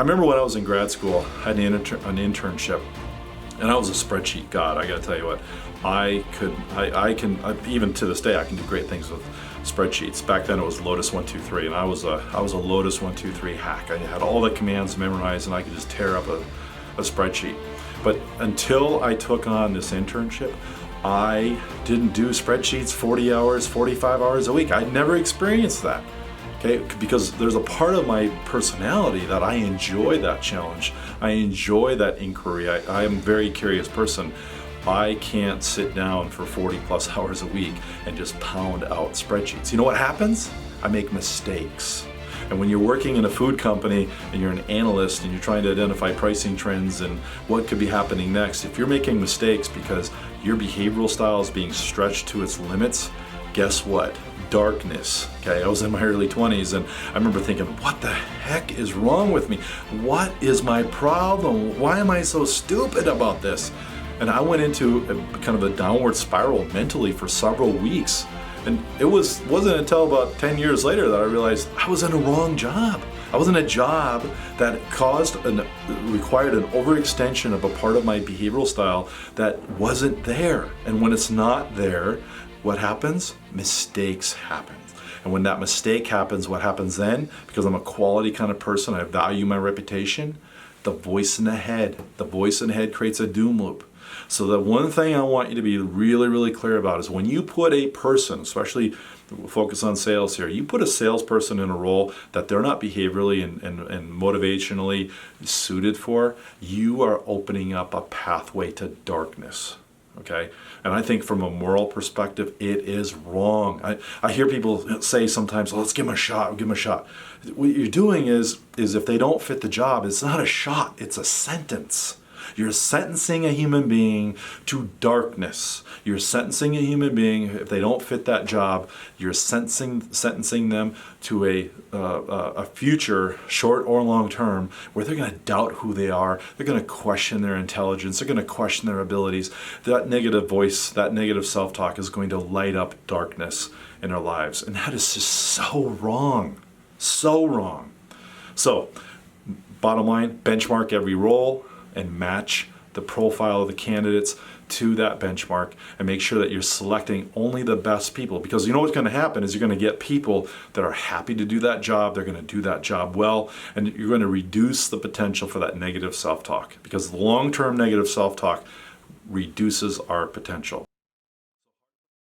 remember when I was in grad school, I had an internship, and I was a spreadsheet god. I got to tell you what, I can even to this day I can do great things with spreadsheets. Back then it was Lotus 1-2-3, and I was a Lotus 1-2-3 hack. I had all the commands memorized, and I could just tear up a spreadsheet. But until I took on this internship, I didn't do spreadsheets 40 hours, 45 hours a week. I'd never experienced that. Okay, because there's a part of my personality that I enjoy that challenge. I enjoy that inquiry. I am a very curious person. I can't sit down for 40 plus hours a week and just pound out spreadsheets. You know what happens? I make mistakes. And when you're working in a food company and you're an analyst and you're trying to identify pricing trends and what could be happening next, if you're making mistakes because your behavioral style is being stretched to its limits, guess what? Darkness. Okay, I was in my early 20s, and I remember thinking, what the heck is wrong with me? What is my problem? Why am I so stupid about this? And I went into kind of a downward spiral mentally for several weeks. And it wasn't until about 10 years later that I realized I was in a wrong job. I was in a job that required an overextension of a part of my behavioral style that wasn't there. And when it's not there, what happens? Mistakes happen. And when that mistake happens, what happens then? Because I'm a quality kind of person, I value my reputation, the voice in the head creates a doom loop. So the one thing I want you to be really, really clear about is when you put a person, especially focus on sales here, you put a salesperson in a role that they're not behaviorally and motivationally suited for, you are opening up a pathway to darkness. Okay, and I think from a moral perspective, it is wrong. I hear people say sometimes, "Oh, let's give them a shot. Give them a shot." What you're doing is if they don't fit the job, it's not a shot. It's a sentence. You're sentencing a human being to darkness. You're sentencing a human being, if they don't fit that job, you're sentencing them to a future, short or long term, where they're going to doubt who they are. They're going to question their intelligence. They're going to question their abilities. That negative voice, that negative self-talk is going to light up darkness in their lives. And that is just so wrong. So wrong. So, bottom line, benchmark every role and match the profile of the candidates to that benchmark, and make sure that you're selecting only the best people, because you know what's going to happen is you're going to get people that are happy to do that job. They're going to do that job well, and you're going to reduce the potential for that negative self-talk, because the long-term negative self-talk reduces our potential.